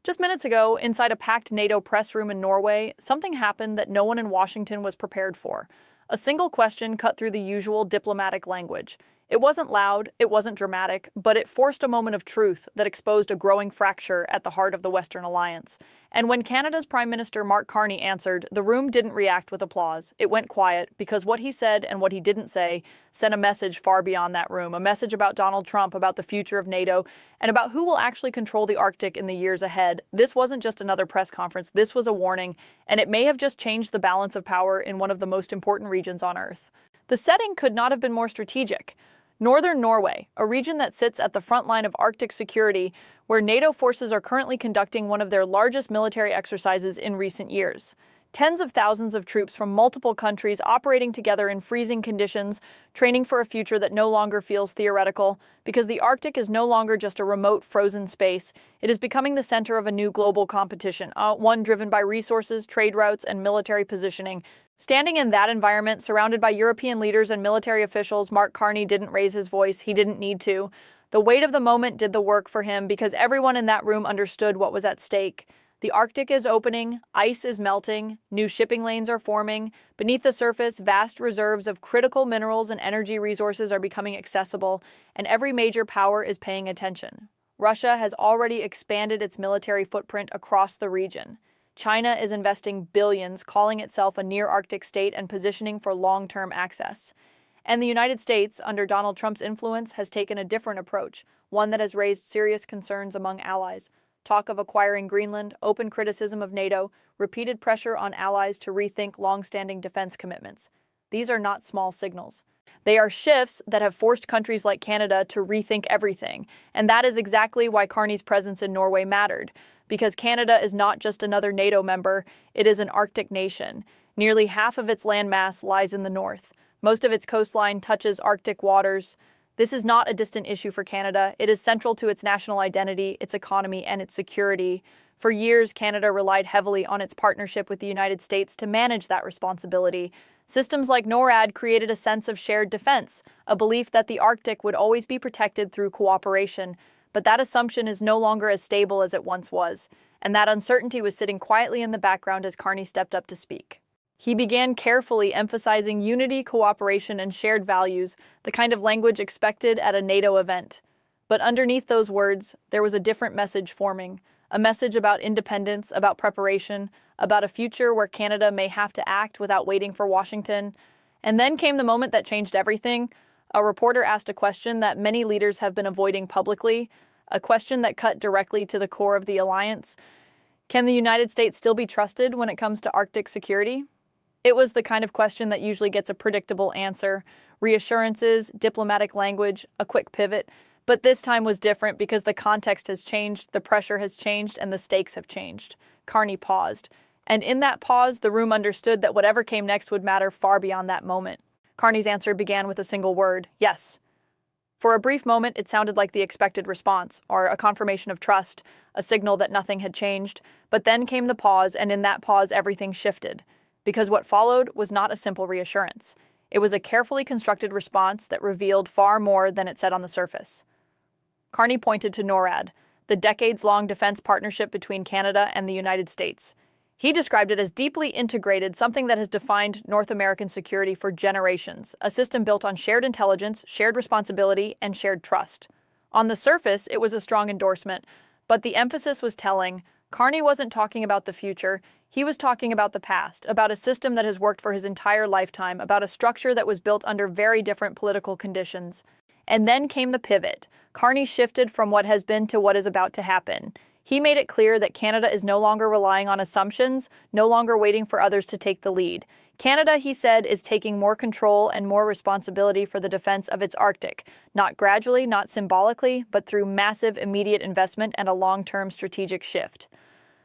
Just minutes ago, inside a packed NATO press room in Norway, something happened that no one in Washington was prepared for. A single question cut through the usual diplomatic language. It wasn't loud, it wasn't dramatic, but it forced a moment of truth that exposed a growing fracture at the heart of the Western alliance. And when Canada's Prime Minister Mark Carney answered, the room didn't react with applause. It went quiet, because what he said and what he didn't say sent a message far beyond that room, a message about Donald Trump, about the future of NATO, and about who will actually control the Arctic in the years ahead. This wasn't just another press conference, this was a warning, and it may have just changed the balance of power in one of the most important regions on Earth. The setting could not have been more strategic. Northern Norway, a region that sits at the front line of Arctic security, where NATO forces are currently conducting one of their largest military exercises in recent years. Tens of thousands of troops from multiple countries operating together in freezing conditions, training for a future that no longer feels theoretical, because the Arctic is no longer just a remote, frozen space. It is becoming the center of a new global competition, one driven by resources, trade routes, and military positioning. Standing in that environment, surrounded by European leaders and military officials, Mark Carney didn't raise his voice. He didn't need to. The weight of the moment did the work for him because everyone in that room understood what was at stake. The Arctic is opening, ice is melting, new shipping lanes are forming. Beneath the surface, vast reserves of critical minerals and energy resources are becoming accessible, and every major power is paying attention. Russia has already expanded its military footprint across the region. China is investing billions, calling itself a near-Arctic state and positioning for long-term access. And the United States, under Donald Trump's influence, has taken a different approach, one that has raised serious concerns among allies. Talk of acquiring Greenland, open criticism of NATO, repeated pressure on allies to rethink long-standing defense commitments. These are not small signals. They are shifts that have forced countries like Canada to rethink everything, and that is exactly why Carney's presence in Norway mattered. Because Canada is not just another NATO member, it is an Arctic nation. Nearly half of its landmass lies in the north. Most of its coastline touches Arctic waters. This is not a distant issue for Canada. It is central to its national identity, its economy, and its security. For years, Canada relied heavily on its partnership with the United States to manage that responsibility. Systems like NORAD created a sense of shared defense, a belief that the Arctic would always be protected through cooperation. But that assumption is no longer as stable as it once was, and that uncertainty was sitting quietly in the background as Carney stepped up to speak. He began carefully emphasizing unity, cooperation, and shared values, the kind of language expected at a NATO event. But underneath those words, there was a different message forming, a message about independence, about preparation, about a future where Canada may have to act without waiting for Washington. And then came the moment that changed everything. A reporter asked a question that many leaders have been avoiding publicly, a question that cut directly to the core of the alliance. Can the United States still be trusted when it comes to Arctic security? It was the kind of question that usually gets a predictable answer, reassurances, diplomatic language, a quick pivot. But this time was different because the context has changed, the pressure has changed, and the stakes have changed. Carney paused. And in that pause, the room understood that whatever came next would matter far beyond that moment. Carney's answer began with a single word, yes. For a brief moment, it sounded like the expected response, or a confirmation of trust, a signal that nothing had changed. But then came the pause, and in that pause, everything shifted. Because what followed was not a simple reassurance. It was a carefully constructed response that revealed far more than it said on the surface. Carney pointed to NORAD, the decades-long defense partnership between Canada and the United States. He described it as deeply integrated, something that has defined North American security for generations, a system built on shared intelligence, shared responsibility, and shared trust. On the surface, it was a strong endorsement, but the emphasis was telling. Carney wasn't talking about the future, he was talking about the past, about a system that has worked for his entire lifetime, about a structure that was built under very different political conditions. And then came the pivot. Carney shifted from what has been to what is about to happen. He made it clear that Canada is no longer relying on assumptions, no longer waiting for others to take the lead. Canada, he said, is taking more control and more responsibility for the defense of its Arctic, not gradually, not symbolically, but through massive immediate investment and a long-term strategic shift.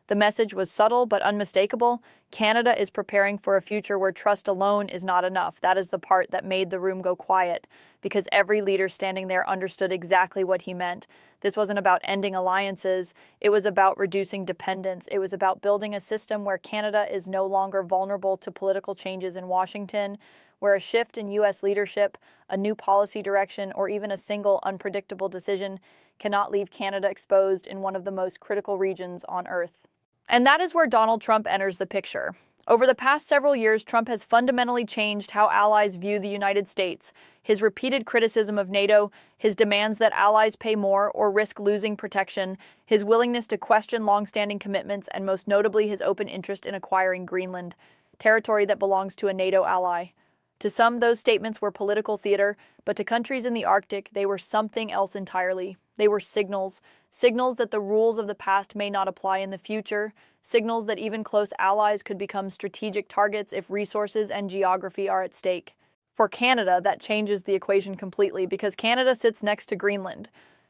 The message was subtle but unmistakable. Canada is preparing for a future where trust alone is not enough. That is the part that made the room go quiet, because every leader standing there understood exactly what he meant. This wasn't about ending alliances. It was about reducing dependence. It was about building a system where Canada is no longer vulnerable to political changes in Washington, where a shift in U.S. leadership, a new policy direction, or even a single unpredictable decision cannot leave Canada exposed in one of the most critical regions on Earth. And that is where Donald Trump enters the picture. Over the past several years, Trump has fundamentally changed how allies view the United States. His repeated criticism of NATO, his demands that allies pay more or risk losing protection, his willingness to question long-standing commitments, and most notably his open interest in acquiring Greenland, territory that belongs to a NATO ally. To some, those statements were political theater, but to countries in the Arctic, they were something else entirely. They were signals that the rules of the past may not apply in the future, signals that even close allies could become strategic targets if resources and geography are at stake. For Canada, that changes the equation completely because Canada sits next to Greenland,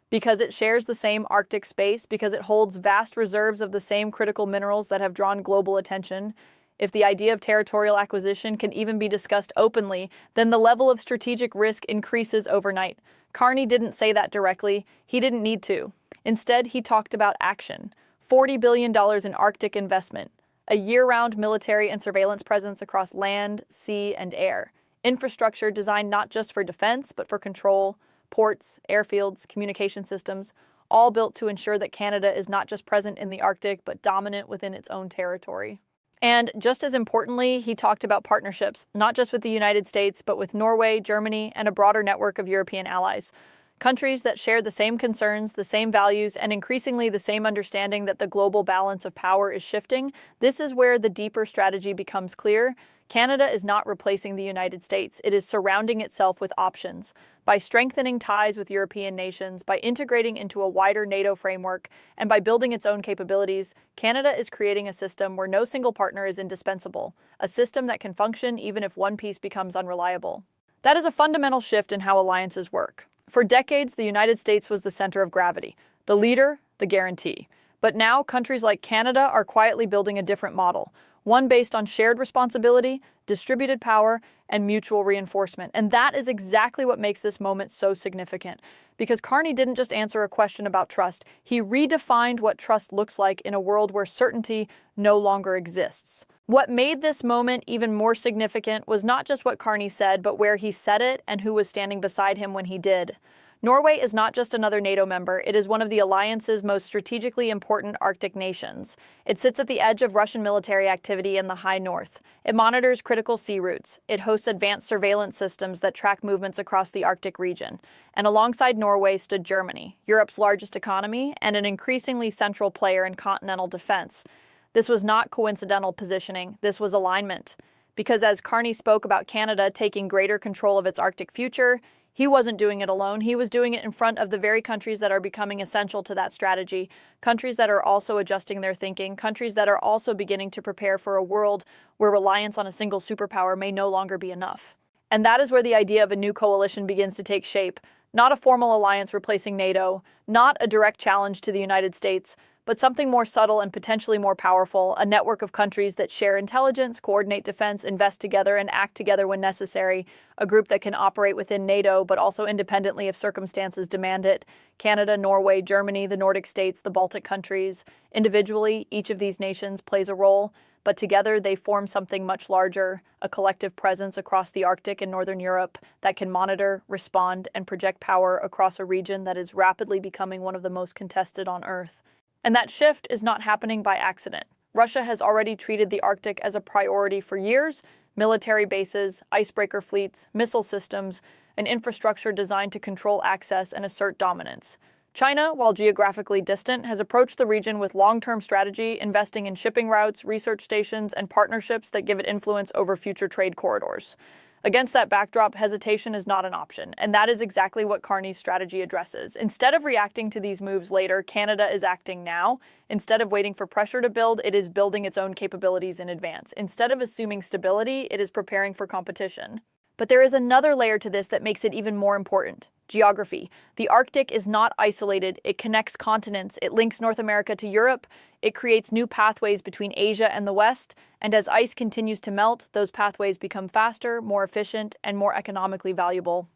because it shares the same Arctic space, because it holds vast reserves of the same critical minerals that have drawn global attention. If the idea of territorial acquisition can even be discussed openly, then the level of strategic risk increases overnight. Carney didn't say that directly. He didn't need to. Instead, he talked about action. $40 billion in Arctic investment, a year-round military and surveillance presence across land, sea, and air, infrastructure designed not just for defense, but for control, ports, airfields, communication systems, all built to ensure that Canada is not just present in the Arctic, but dominant within its own territory. And just as importantly, he talked about partnerships, not just with the United States, but with Norway, Germany, and a broader network of European allies. Countries that share the same concerns, the same values, and increasingly the same understanding that the global balance of power is shifting. This is where the deeper strategy becomes clear. Canada is not replacing the United States. It is surrounding itself with options. By strengthening ties with European nations, by integrating into a wider NATO framework, and by building its own capabilities, Canada is creating a system where no single partner is indispensable, a system that can function even if one piece becomes unreliable. That is a fundamental shift in how alliances work. For decades, the United States was the center of gravity, the leader, the guarantee. But now, countries like Canada are quietly building a different model, one based on shared responsibility, distributed power, and mutual reinforcement. And that is exactly what makes this moment so significant. Because Carney didn't just answer a question about trust, he redefined what trust looks like in a world where certainty no longer exists. What made this moment even more significant was not just what Carney said, but where he said it and who was standing beside him when he did. Norway is not just another NATO member, it is one of the alliance's most strategically important Arctic nations. It sits at the edge of Russian military activity in the high north. It monitors critical sea routes. It hosts advanced surveillance systems that track movements across the Arctic region. And alongside Norway stood Germany, Europe's largest economy and an increasingly central player in continental defense. This was not coincidental positioning, this was alignment. Because as Carney spoke about Canada taking greater control of its Arctic future, he wasn't doing it alone. He was doing it in front of the very countries that are becoming essential to that strategy, countries that are also adjusting their thinking, countries that are also beginning to prepare for a world where reliance on a single superpower may no longer be enough. And that is where the idea of a new coalition begins to take shape, not a formal alliance replacing NATO, not a direct challenge to the United States, but something more subtle and potentially more powerful, a network of countries that share intelligence, coordinate defense, invest together, and act together when necessary, a group that can operate within NATO, but also independently if circumstances demand it. Canada, Norway, Germany, the Nordic states, the Baltic countries. Individually, each of these nations plays a role, but together they form something much larger, a collective presence across the Arctic and Northern Europe that can monitor, respond, and project power across a region that is rapidly becoming one of the most contested on Earth. And that shift is not happening by accident. Russia has already treated the Arctic as a priority for years. Military bases, icebreaker fleets, missile systems, an infrastructure designed to control access and assert dominance. China, while geographically distant, has approached the region with long-term strategy, investing in shipping routes, research stations, and partnerships that give it influence over future trade corridors. Against that backdrop, hesitation is not an option, and that is exactly what Carney's strategy addresses. Instead of reacting to these moves later, Canada is acting now. Instead of waiting for pressure to build, it is building its own capabilities in advance. Instead of assuming stability, it is preparing for competition. But there is another layer to this that makes it even more important. Geography. The Arctic is not isolated. It connects continents. It links North America to Europe. It creates new pathways between Asia and the West. And as ice continues to melt, those pathways become faster, more efficient, and more economically valuable.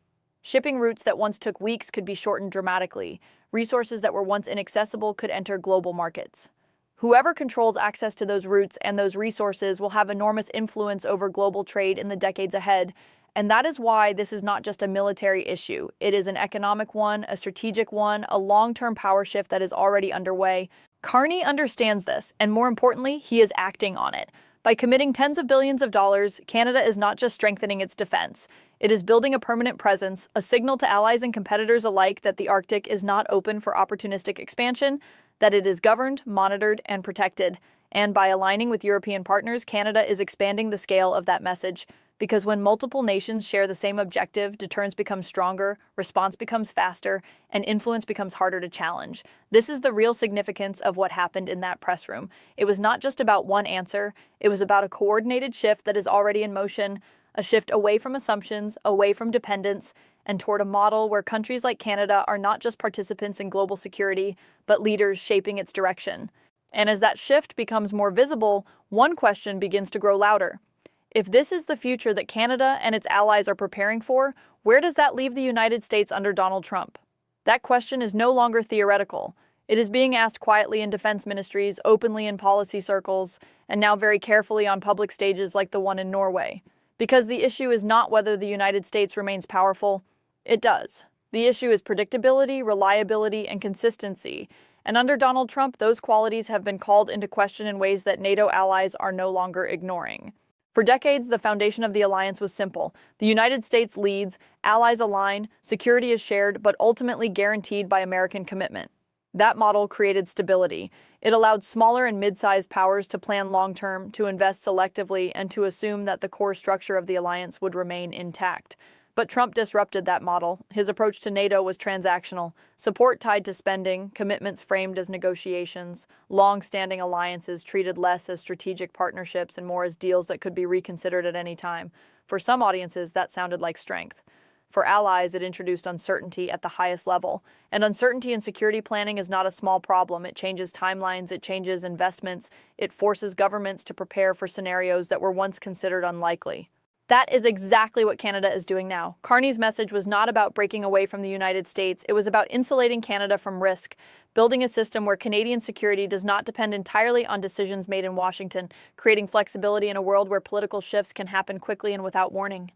Shipping routes that once took weeks could be shortened dramatically. Resources that were once inaccessible could enter global markets. Whoever controls access to those routes and those resources will have enormous influence over global trade in the decades ahead. And that is why this is not just a military issue. It is an economic one, a strategic one, a long-term power shift that is already underway. Carney understands this, and more importantly, he is acting on it. By committing tens of billions of dollars, Canada is not just strengthening its defense. It is building a permanent presence, a signal to allies and competitors alike that the Arctic is not open for opportunistic expansion, that it is governed, monitored, and protected. And by aligning with European partners, Canada is expanding the scale of that message. Because when multiple nations share the same objective, deterrence becomes stronger, response becomes faster, and influence becomes harder to challenge. This is the real significance of what happened in that press room. It was not just about one answer, it was about a coordinated shift that is already in motion, a shift away from assumptions, away from dependence, and toward a model where countries like Canada are not just participants in global security, but leaders shaping its direction. And as that shift becomes more visible, one question begins to grow louder. If this is the future that Canada and its allies are preparing for, where does that leave the United States under Donald Trump? That question is no longer theoretical. It is being asked quietly in defense ministries, openly in policy circles, and now very carefully on public stages like the one in Norway. Because the issue is not whether the United States remains powerful. It does. The issue is predictability, reliability, and consistency. And under Donald Trump, those qualities have been called into question in ways that NATO allies are no longer ignoring. For decades, the foundation of the alliance was simple. The United States leads, allies align, security is shared, but ultimately guaranteed by American commitment. That model created stability. It allowed smaller and mid-sized powers to plan long-term, to invest selectively, and to assume that the core structure of the alliance would remain intact. But Trump disrupted that model. His approach to NATO was transactional. Support tied to spending, commitments framed as negotiations, long-standing alliances treated less as strategic partnerships and more as deals that could be reconsidered at any time. For some audiences, that sounded like strength. For allies, it introduced uncertainty at the highest level. And uncertainty in security planning is not a small problem. It changes timelines, it changes investments, it forces governments to prepare for scenarios that were once considered unlikely. That is exactly what Canada is doing now. Carney's message was not about breaking away from the United States. It was about insulating Canada from risk, building a system where Canadian security does not depend entirely on decisions made in Washington, creating flexibility in a world where political shifts can happen quickly and without warning.